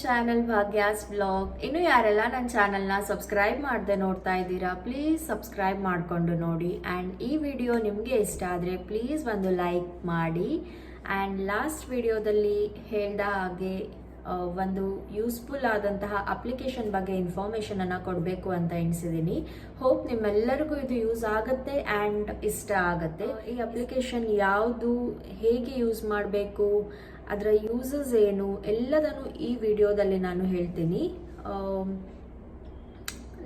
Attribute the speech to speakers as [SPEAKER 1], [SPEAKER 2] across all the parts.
[SPEAKER 1] Channel Bhagya's blog. ಇನ್ನು ಯಾರೆಲ್ಲ ನನ್ನ ಚಾನೆಲ್ನ ಸಬ್ಸ್ಕ್ರೈಬ್ ಮಾಡದೆ ನೋಡ್ತಾ ಇದ್ದೀರಾ, ಪ್ಲೀಸ್ ಸಬ್ಸ್ಕ್ರೈಬ್ ಮಾಡಿಕೊಂಡು ನೋಡಿ. ಆ್ಯಂಡ್ ಈ ವಿಡಿಯೋ ನಿಮಗೆ ಇಷ್ಟ ಆದರೆ ಪ್ಲೀಸ್ ಒಂದು ಲೈಕ್ ಮಾಡಿ. ಆ್ಯಂಡ್ ಲಾಸ್ಟ್ ವಿಡಿಯೋದಲ್ಲಿ ಹೇಳ್ದ ಹಾಗೆ ಒಂದು ಯೂಸ್ಫುಲ್ ಆದಂತಹ ಅಪ್ಲಿಕೇಶನ್ ಬಗ್ಗೆ ಇನ್ಫಾರ್ಮೇಷನನ್ನು ಕೊಡಬೇಕು ಅಂತ ಎಣಿಸಿದ್ದೀನಿ. ಹೋಪ್ ನಿಮ್ಮೆಲ್ಲರಿಗೂ ಇದು ಯೂಸ್ ಆಗುತ್ತೆ ಆ್ಯಂಡ್ ಇಷ್ಟ ಆಗುತ್ತೆ. ಈ ಅಪ್ಲಿಕೇಶನ್ ಯಾವುದು, ಹೇಗೆ ಯೂಸ್ ಮಾಡಬೇಕು, ಅದರ ಯೂಸಸ್ ಏನು ಎಲ್ಲದನ್ನು ಈ ವಿಡಿಯೋದಲ್ಲಿ ನಾನು ಹೇಳ್ತೀನಿ.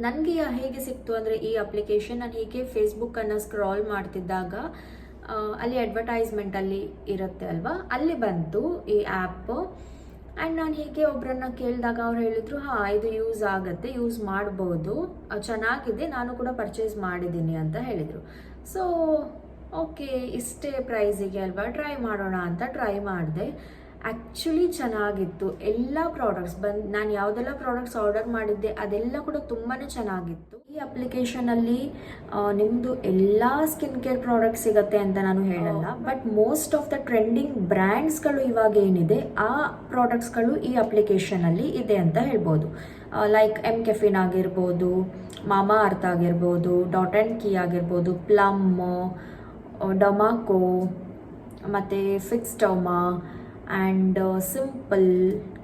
[SPEAKER 1] ನನಗೆ ಹೇಗೆ ಸಿಕ್ತು ಅಂದರೆ ಈ ಅಪ್ಲಿಕೇಶನ್ ನಾನು ಹೀಗೆ ಫೇಸ್ಬುಕ್ಕನ್ನು ಸ್ಕ್ರಾಲ್ ಮಾಡ್ತಿದ್ದಾಗ ಅಲ್ಲಿ ಅಡ್ವರ್ಟೈಸ್ಮೆಂಟಲ್ಲಿ ಇರುತ್ತೆ ಅಲ್ವಾ, ಅಲ್ಲಿ ಬಂತು ಈ ಆ್ಯಪ್. ಆ್ಯಂಡ್ ನಾನು ಹೀಗೆ ಒಬ್ಬರನ್ನ ಕೇಳಿದಾಗ ಅವ್ರು ಹೇಳಿದ್ರು, ಇದು ಯೂಸ್ ಆಗುತ್ತೆ, ಯೂಸ್ ಮಾಡ್ಬೋದು, ಚೆನ್ನಾಗಿದೆ, ನಾನು ಕೂಡ ಪರ್ಚೇಸ್ ಮಾಡಿದ್ದೀನಿ ಅಂತ ಹೇಳಿದರು. ಸೊ ಓಕೆ, ಇಷ್ಟೇ ಪ್ರೈಸಿಗೆ ಅಲ್ವಾ, ಟ್ರೈ ಮಾಡೋಣ ಅಂತ ಟ್ರೈ ಮಾಡಿದೆ. ಆ್ಯಕ್ಚುಲಿ ಚೆನ್ನಾಗಿತ್ತು. ಎಲ್ಲ ಪ್ರಾಡಕ್ಟ್ಸ್ ನಾನು ಯಾವುದೆಲ್ಲ ಪ್ರಾಡಕ್ಟ್ಸ್ ಆರ್ಡರ್ ಮಾಡಿದ್ದೆ ಅದೆಲ್ಲ ಕೂಡ ತುಂಬಾ ಚೆನ್ನಾಗಿತ್ತು. ಈ ಅಪ್ಲಿಕೇಶನಲ್ಲಿ ನಿಮ್ಮದು ಎಲ್ಲ ಸ್ಕಿನ್ ಕೇರ್ ಪ್ರಾಡಕ್ಟ್ಸ್ ಸಿಗುತ್ತೆ ಅಂತ ನಾನು ಹೇಳಲ್ಲ, but most of the trending ಬ್ರ್ಯಾಂಡ್ಸ್ಗಳು ಇವಾಗ ಏನಿದೆ ಆ ಪ್ರಾಡಕ್ಟ್ಸ್ಗಳು ಈ ಅಪ್ಲಿಕೇಶನಲ್ಲಿ ಇದೆ ಅಂತ ಹೇಳ್ಬೋದು. ಲೈಕ್ ಕೆಫಿನ್ ಆಗಿರ್ಬೋದು, ಮಾಮಾ ಅರ್ತ್ ಆಗಿರ್ಬೋದು, ಡಾಟ್ ಆ್ಯಂಡ್ ಕೀ ಆಗಿರ್ಬೋದು, ಪ್ಲಮ್, ಡಮಾಕೋ, ಮತ್ತು ಫಿಕ್ಸ್ಟರ್ಮಾ ಆ್ಯಂಡ್ ಸಿಂಪಲ್,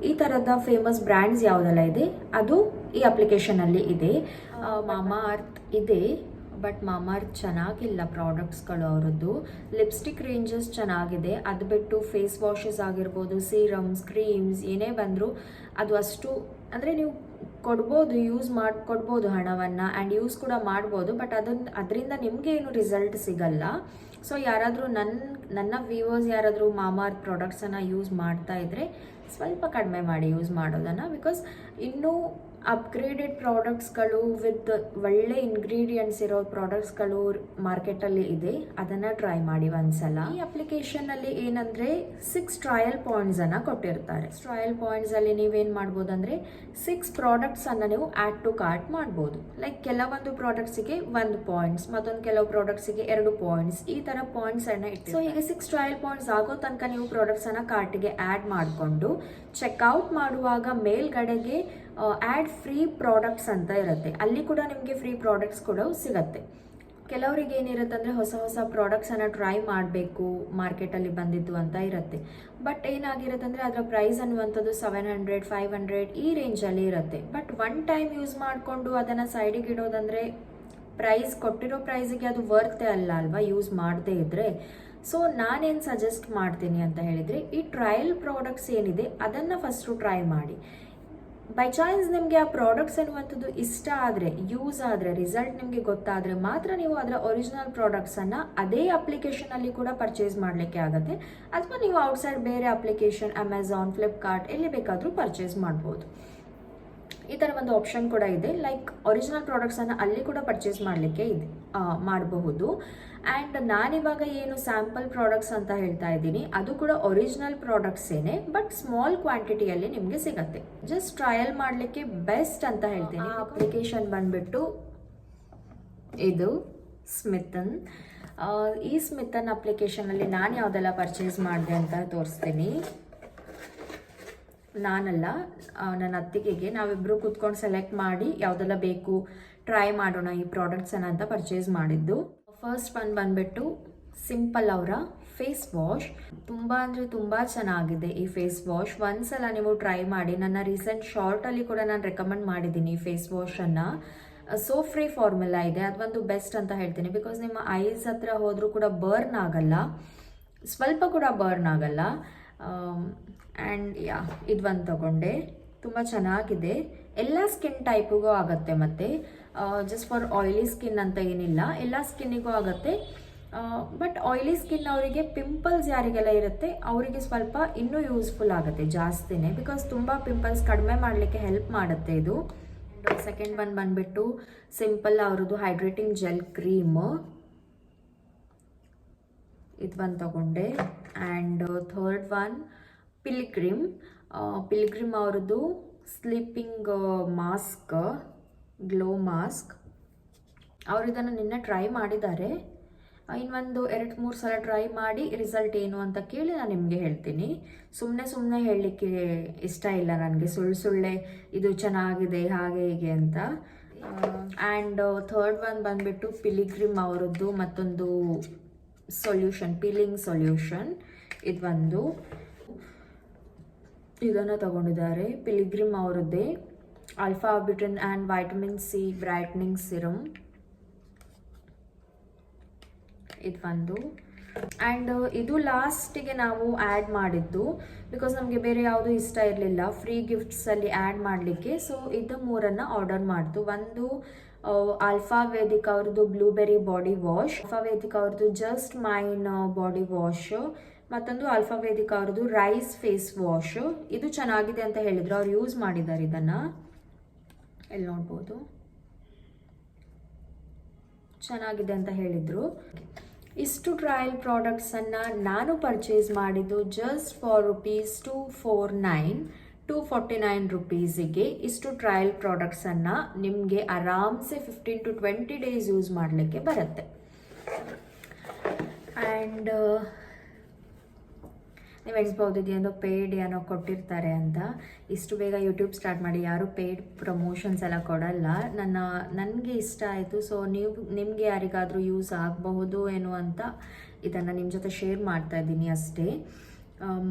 [SPEAKER 1] ಈ ಥರದ ಫೇಮಸ್ ಬ್ರ್ಯಾಂಡ್ಸ್ ಯಾವುದೆಲ್ಲ ಇದೆ ಅದು ಈ ಅಪ್ಲಿಕೇಶನಲ್ಲಿ ಇದೆ. ಮಾಮಾ ಅರ್ತ್ ಇದೆ, ಬಟ್ ಮಾಮಾ ಅರ್ತ್ ಚೆನ್ನಾಗಿಲ್ಲ ಪ್ರಾಡಕ್ಟ್ಸ್ಗಳು ಅವರದ್ದು. ಲಿಪ್ಸ್ಟಿಕ್ ರೇಂಜಸ್ ಚೆನ್ನಾಗಿದೆ, ಅದು ಬಿಟ್ಟು ಫೇಸ್ ವಾಷಸ್ ಆಗಿರ್ಬೋದು, ಸೀರಮ್ಸ್, ಕ್ರೀಮ್ಸ್ ಏನೇ ಬಂದರೂ ಅದು ಅಷ್ಟು ಅಂದರೆ ನೀವು ಕೊಡ್ಬೋದು, ಯೂಸ್ ಕೊಡ್ಬೋದು ಹಣವನ್ನು ಆ್ಯಂಡ್ ಯೂಸ್ ಕೂಡ ಮಾಡ್ಬೋದು, ಬಟ್ ಅದರಿಂದ ನಿಮಗೆ ಏನು ರಿಸಲ್ಟ್ ಸಿಗಲ್ಲ. ಸೊ ಯಾರಾದರೂ ನನ್ನ ವ್ಯೂವರ್ಸ್ ಯಾರಾದರೂ ಮಾಮಾ ಅರ್ತ್ ಪ್ರಾಡಕ್ಟ್ಸನ್ನು ಯೂಸ್ ಮಾಡ್ತಾ ಇದ್ದರೆ ಸ್ವಲ್ಪ ಕಡಿಮೆ ಮಾಡಿ ಯೂಸ್ ಮಾಡೋದನ್ನು, ಬಿಕಾಸ್ ಇನ್ನೂ ಅಪ್ಗ್ರೇಡೆಡ್ ಪ್ರಾಡಕ್ಟ್ಸ್ಗಳು ವಿತ್ ಒಳ್ಳೆ ಇಂಗ್ರೀಡಿಯೆಂಟ್ಸ್ ಇರೋ ಪ್ರಾಡಕ್ಟ್ಸ್ಗಳು ಮಾರ್ಕೆಟಲ್ಲಿ ಇದೆ, ಅದನ್ನು ಟ್ರೈ ಮಾಡಿ ಒಂದ್ಸಲ. ಈ ಅಪ್ಲಿಕೇಶನಲ್ಲಿ ಏನಂದರೆ 6 ಟ್ರಯಲ್ ಪಾಯಿಂಟ್ಸನ್ನು ಕೊಟ್ಟಿರ್ತಾರೆ. ಟ್ರಯಲ್ ಪಾಯಿಂಟ್ಸಲ್ಲಿ ನೀವೇನು ಮಾಡ್ಬೋದು ಅಂದರೆ 6 ಪ್ರಾಡಕ್ಟ್ಸನ್ನು ನೀವು ಆ್ಯಡ್ ಟು ಕಾರ್ಟ್ ಮಾಡ್ಬೋದು. ಲೈಕ್ ಕೆಲವೊಂದು ಪ್ರಾಡಕ್ಟ್ಸಿಗೆ 1 ಪಾಯಿಂಟ್ಸ್, ಮತ್ತೊಂದು ಕೆಲವು ಪ್ರಾಡಕ್ಟ್ಸಿಗೆ 2 ಪಾಯಿಂಟ್ಸ್, ಈ ಥರ ಪಾಯಿಂಟ್ಸನ್ನು ಇಟ್ಟು ಸೊ ಹೀಗೆ 6 ಟ್ರಯಲ್ ಪಾಯಿಂಟ್ಸ್ ಆಗೋ ತನಕ ನೀವು ಪ್ರಾಡಕ್ಟ್ಸನ್ನು ಕಾರ್ಟಿಗೆ ಆ್ಯಡ್ ಮಾಡಿಕೊಂಡು ಚೆಕ್ಔಟ್ ಮಾಡುವಾಗ ಮೇಲ್ಗಡೆಗೆ ಆ್ಯಡ್ ಫ್ರೀ ಪ್ರಾಡಕ್ಟ್ಸ್ ಅಂತ ಇರುತ್ತೆ, ಅಲ್ಲಿ ಕೂಡ ನಿಮಗೆ ಫ್ರೀ ಪ್ರಾಡಕ್ಟ್ಸ್ ಕೂಡ ಸಿಗುತ್ತೆ. ಕೆಲವರಿಗೆ ಏನಿರುತ್ತೆ ಅಂದರೆ ಹೊಸ ಹೊಸ ಪ್ರಾಡಕ್ಟ್ಸನ್ನು ಟ್ರೈ ಮಾಡಬೇಕು, ಮಾರ್ಕೆಟಲ್ಲಿ ಬಂದಿದ್ದು ಅಂತ ಇರುತ್ತೆ. ಬಟ್ ಏನಾಗಿರುತ್ತೆ ಅಂದರೆ ಅದರ ಪ್ರೈಸ್ ಅನ್ನುವಂಥದ್ದು 700, 500 ಈ ರೇಂಜಲ್ಲಿ ಇರುತ್ತೆ. ಬಟ್ ಒನ್ ಟೈಮ್ ಯೂಸ್ ಮಾಡಿಕೊಂಡು ಅದನ್ನು ಸೈಡಿಗೆ ಇಡೋದಂದರೆ ಕೊಟ್ಟಿರೋ ಪ್ರೈಸಿಗೆ ಅದು ವರ್ತೆ ಅಲ್ಲ ಅಲ್ವಾ, ಯೂಸ್ ಮಾಡದೇ ಇದ್ದರೆ. ಸೊ ನಾನೇನು ಸಜೆಸ್ಟ್ ಮಾಡ್ತೀನಿ ಅಂತ ಹೇಳಿದರೆ, ಈ ಟ್ರಯಲ್ ಪ್ರಾಡಕ್ಟ್ಸ್ ಏನಿದೆ ಅದನ್ನು ಫಸ್ಟು ಟ್ರೈ ಮಾಡಿ. ಬೈ ಚಾನ್ಸ್ ನಿಮಗೆ ಆ ಪ್ರಾಡಕ್ಟ್ಸ್ ಅನ್ನುವಂಥದ್ದು ಇಷ್ಟ ಆದರೆ, ಯೂಸ್ ಆದರೆ, ರಿಸಲ್ಟ್ ನಿಮಗೆ ಗೊತ್ತಾದರೆ ಮಾತ್ರ ನೀವು ಅದರ ಒರಿಜಿನಲ್ ಪ್ರಾಡಕ್ಟ್ಸನ್ನು ಅದೇ ಅಪ್ಲಿಕೇಶನಲ್ಲಿ ಕೂಡ ಪರ್ಚೇಸ್ ಮಾಡಲಿಕ್ಕೆ ಆಗುತ್ತೆ. ಅಥವಾ ನೀವು ಔಟ್ಸೈಡ್ ಬೇರೆ ಅಪ್ಲಿಕೇಶನ್ ಅಮೆಝಾನ್, ಫ್ಲಿಪ್ಕಾರ್ಟ್ ಎಲ್ಲಿ ಬೇಕಾದರೂ ಪರ್ಚೇಸ್ ಮಾಡ್ಬೋದು. ಈ ಥರ ಒಂದು ಆಪ್ಷನ್ ಕೂಡ ಇದೆ. ಲೈಕ್ ಒರಿಜಿನಲ್ ಪ್ರಾಡಕ್ಟ್ಸನ್ನು ಅಲ್ಲಿ ಕೂಡ ಪರ್ಚೇಸ್ ಮಾಡಲಿಕ್ಕೆ ಮಾಡಬಹುದು. ಆ್ಯಂಡ್ ನಾನಿವಾಗ ಏನು ಸ್ಯಾಂಪಲ್ ಪ್ರಾಡಕ್ಟ್ಸ್ ಅಂತ ಹೇಳ್ತಾ ಇದ್ದೀನಿ ಅದು ಕೂಡ ಒರಿಜಿನಲ್ ಪ್ರಾಡಕ್ಟ್ಸೇನೆ, ಬಟ್ ಸ್ಮಾಲ್ ಕ್ವಾಂಟಿಟಿಯಲ್ಲಿ ನಿಮಗೆ ಸಿಗುತ್ತೆ. ಜಸ್ಟ್ ಟ್ರಯಲ್ ಮಾಡಲಿಕ್ಕೆ ಬೆಸ್ಟ್ ಅಂತ ಹೇಳ್ತೀನಿ. ಅಪ್ಲಿಕೇಶನ್ ಬಂದ್ಬಿಟ್ಟು ಇದು ಸ್ಮಿತನ್. ಈ ಸ್ಮಿತನ್ ಅಪ್ಲಿಕೇಶನಲ್ಲಿ ನಾನು ಯಾವುದೆಲ್ಲ ಪರ್ಚೇಸ್ ಮಾಡಿದೆ ಅಂತ ತೋರಿಸ್ತೀನಿ. ನಾನಲ್ಲ, ನನ್ನ ಅತ್ತಿಗೆಗೆ, ನಾವಿಬ್ಬರು ಕೂತ್ಕೊಂಡು ಸೆಲೆಕ್ಟ್ ಮಾಡಿ ಯಾವುದೆಲ್ಲ ಬೇಕು ಟ್ರೈ ಮಾಡೋಣ ಈ ಪ್ರಾಡಕ್ಟ್ಸನ್ನು ಅಂತ ಪರ್ಚೇಸ್ ಮಾಡಿದ್ದು. ಫಸ್ಟ್ ಬಂದ್ಬಿಟ್ಟು ಸಿಂಪಲ್ ಅವರ ಫೇಸ್ ವಾಶ್. ತುಂಬ ಅಂದರೆ ತುಂಬ ಚೆನ್ನಾಗಿದೆ ಈ ಫೇಸ್ ವಾಶ್. ಒಂದ್ಸಲ ನೀವು ಟ್ರೈ ಮಾಡಿ. ನನ್ನ ರೀಸೆಂಟ್ ಶಾರ್ಟಲ್ಲಿ ಕೂಡ ನಾನು ರೆಕಮೆಂಡ್ ಮಾಡಿದ್ದೀನಿ ಈ ಫೇಸ್ ವಾಶನ್ನು. ಸೋ ಫ್ರೀ ಫಾರ್ಮುಲಾ ಇದೆ, ಅದೊಂದು ಬೆಸ್ಟ್ ಅಂತ ಹೇಳ್ತೀನಿ. ಬಿಕಾಸ್ ನಿಮ್ಮ ಐಸ್ ಹತ್ರ ಹೋದರೂ ಕೂಡ ಬರ್ನ್ ಆಗಲ್ಲ, ಸ್ವಲ್ಪ ಕೂಡ ಬರ್ನ್ ಆಗಲ್ಲ. ಆ್ಯಂಡ್ ಇದು ಒಂದು ತಗೊಂಡೆ, ತುಂಬ ಚೆನ್ನಾಗಿದೆ. ಎಲ್ಲ ಸ್ಕಿನ್ ಟೈಪಿಗೂ ಆಗುತ್ತೆ, ಮತ್ತು ಜಸ್ಟ್ ಫಾರ್ ಆಯಿಲಿ ಸ್ಕಿನ್ ಅಂತ ಏನಿಲ್ಲ, ಎಲ್ಲ ಸ್ಕಿನ್ನಿಗೂ ಆಗುತ್ತೆ. ಬಟ್ ಆಯಿಲಿ ಸ್ಕಿನ್ ಅವರಿಗೆ, ಪಿಂಪಲ್ಸ್ ಯಾರಿಗೆಲ್ಲ ಇರುತ್ತೆ ಅವರಿಗೆ ಸ್ವಲ್ಪ ಇನ್ನೂ ಯೂಸ್ಫುಲ್ ಆಗುತ್ತೆ ಜಾಸ್ತಿನೇ, ಬಿಕಾಸ್ ತುಂಬ ಪಿಂಪಲ್ಸ್ ಕಡಿಮೆ ಮಾಡಲಿಕ್ಕೆ ಹೆಲ್ಪ್ ಮಾಡುತ್ತೆ ಇದು. ಸೆಕೆಂಡ್ ಬಂದ್ಬಿಟ್ಟು ಸಿಂಪಲ್ ಅವ್ರದ್ದು ಹೈಡ್ರೇಟಿಂಗ್ ಜೆಲ್ ಕ್ರೀಮ್, ಇದು ಒಂದು ತಗೊಂಡೆ. ಆ್ಯಂಡ್ ಥರ್ಡ್ ಪಿಲ್ಗ್ರಿಮ್ ಅವ್ರದ್ದು ಸ್ಲೀಪಿಂಗ್ ಮಾಸ್ಕ್, ಗ್ಲೋ ಮಾಸ್ಕ್. ಅವರು ಇದನ್ನು ನಿನ್ನೆ ಟ್ರೈ ಮಾಡಿದ್ದಾರೆ. ಇನ್ನೊಂದು 2-3 ಸಲ ಟ್ರೈ ಮಾಡಿ ರಿಸಲ್ಟ್ ಏನು ಅಂತ ಕೇಳಿ ನಾನು ನಿಮಗೆ ಹೇಳ್ತೀನಿ. ಸುಮ್ಮನೆ ಹೇಳಲಿಕ್ಕೆ ಇಷ್ಟ ಇಲ್ಲ ನನಗೆ, ಸುಳ್ಳೆ ಇದು ಚೆನ್ನಾಗಿದೆ ಹಾಗೆ ಹೀಗೆ ಅಂತ. ಆ್ಯಂಡ್ ಥರ್ಡ್ ಒನ್ ಬಂದುಬಿಟ್ಟು ಪಿಲಿಗ್ರಿಮ್ ಅವರದ್ದು ಮತ್ತೊಂದು ಸೊಲ್ಯೂಷನ್, ಪೀಲಿಂಗ್ ಸೊಲ್ಯೂಷನ್. ಇದು ಇದನ್ನು ತಗೊಂಡಿದ್ದಾರೆ, ಪಿಲಿಗ್ರಿಮ್ ಅವರದ್ದೇ alpha arbutin and vitamin C brightening serum. ಇದು ಆ್ಯಂಡ್ ಇದು ಲಾಸ್ಟಿಗೆ ನಾವು ಆ್ಯಡ್ ಮಾಡಿದ್ದು, ಬಿಕಾಸ್ ನಮಗೆ ಬೇರೆ ಯಾವುದು ಇಷ್ಟ ಇರಲಿಲ್ಲ ಫ್ರೀ ಗಿಫ್ಟ್ಸಲ್ಲಿ ಆ್ಯಡ್ ಮಾಡಲಿಕ್ಕೆ. ಸೊ ಇದು 3 ಆರ್ಡರ್ ಮಾಡ್ತು. ಒಂದು ಆಲ್ಫಾ ವೇದಿಕ್ ಅವ್ರದ್ದು blueberry body wash, alpha Vedic ಅವ್ರದ್ದು ಜಸ್ಟ್ ಮೈನ್ ಬಾಡಿ ವಾಶ್, ಮತ್ತೊಂದು ಆಲ್ಫಾ ವೇದಿಕ್ ಅವ್ರದ್ದು ರೈಸ್ ಫೇಸ್ ವಾಶ್. ಇದು ಚೆನ್ನಾಗಿದೆ ಅಂತ ಹೇಳಿದ್ರು, ಅವ್ರು ಯೂಸ್ ಮಾಡಿದ್ದಾರೆ ಇದನ್ನು, ಇಲ್ಲಿ ನೋಡ್ಬೋದು ಚೆನ್ನಾಗಿದೆ ಅಂತ ಹೇಳಿದರು. ಇಷ್ಟು ಟ್ರಯಲ್ ಪ್ರಾಡಕ್ಟ್ಸನ್ನು ನಾನು ಪರ್ಚೇಸ್ ಮಾಡಿದ್ದು ಜಸ್ಟ್ ಫಾರ್ $249 ರುಪೀಸಿಗೆ. ಇಷ್ಟು ಟ್ರಯಲ್ ಪ್ರಾಡಕ್ಟ್ಸನ್ನು ನಿಮಗೆ ಆರಾಮ್ಸೆ 15 to 20 ಡೇಸ್ ಯೂಸ್ ಮಾಡಲಿಕ್ಕೆ ಬರುತ್ತೆ. ಆ್ಯಂಡ್ ನೀವು ಎಣಿಸ್ಬೋದು ಏನೋ ಪೇಯ್ಡ್ ಏನೋ ಕೊಟ್ಟಿರ್ತಾರೆ ಅಂತ. ಇಷ್ಟು ಬೇಗ ಯೂಟ್ಯೂಬ್ ಸ್ಟಾರ್ಟ್ ಮಾಡಿ ಯಾರೂ ಪೇಯ್ಡ್ ಪ್ರಮೋಷನ್ಸ್ ಎಲ್ಲ ಕೊಡಲ್ಲ. ನನಗೆ ಇಷ್ಟ ಆಯಿತು, ಸೊ ನಿಮಗೆ ಯಾರಿಗಾದರೂ ಯೂಸ್ ಆಗಬಹುದು ಏನೋ ಅಂತ ಇದನ್ನು ನಿಮ್ಮ ಜೊತೆ ಶೇರ್ ಮಾಡ್ತಾ ಇದ್ದೀನಿ ಅಷ್ಟೇ.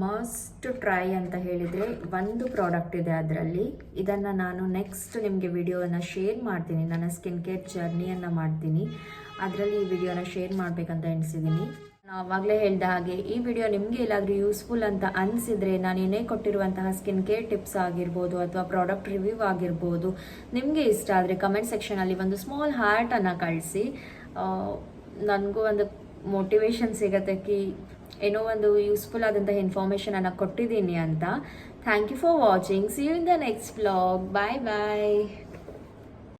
[SPEAKER 1] ಮಸ್ಟ್ ಟ್ರೈ ಅಂತ ಹೇಳಿದರೆ ಒಂದು ಪ್ರಾಡಕ್ಟ್ ಇದೆ ಅದರಲ್ಲಿ, ಇದನ್ನು ನಾನು ನೆಕ್ಸ್ಟ್ ನಿಮಗೆ ವಿಡಿಯೋನ ಶೇರ್ ಮಾಡ್ತೀನಿ, ನನ್ನ ಸ್ಕಿನ್ ಕೇರ್ ಜರ್ನಿಯನ್ನು ಮಾಡ್ತೀನಿ, ಅದರಲ್ಲಿ ಈ ವಿಡಿಯೋನ ಶೇರ್ ಮಾಡಬೇಕಂತ ಎಣಿಸಿದ್ದೀನಿ. ಆವಾಗಲೇ ಹೇಳಿದ ಹಾಗೆ ಈ ವಿಡಿಯೋ ನಿಮಗೆ ಎಲ್ಲಾದರೂ ಯೂಸ್ಫುಲ್ ಅಂತ ಅನಿಸಿದರೆ, ನಾನು ಏನೇ ಕೊಟ್ಟಿರುವಂತಹ ಸ್ಕಿನ್ ಕೇರ್ ಟಿಪ್ಸ್ ಆಗಿರ್ಬೋದು ಅಥವಾ ಪ್ರಾಡಕ್ಟ್ ರಿವ್ಯೂ ಆಗಿರ್ಬೋದು ನಿಮಗೆ ಇಷ್ಟ ಆದರೆ ಕಮೆಂಟ್ ಸೆಕ್ಷನಲ್ಲಿ ಒಂದು ಸ್ಮಾಲ್ ಹಾರ್ಟನ್ನು ಕಳಿಸಿ. ನನಗೂ ಒಂದು ಮೋಟಿವೇಶನ್ ಸಿಗತ್ತೆ ಏನೋ ಒಂದು ಯೂಸ್ಫುಲ್ ಆದಂಥ ಇನ್ಫಾರ್ಮೇಷನನ್ನು ಕೊಟ್ಟಿದ್ದೀನಿ ಅಂತ. Thank you for watching. See you in the next vlog. Bye bye.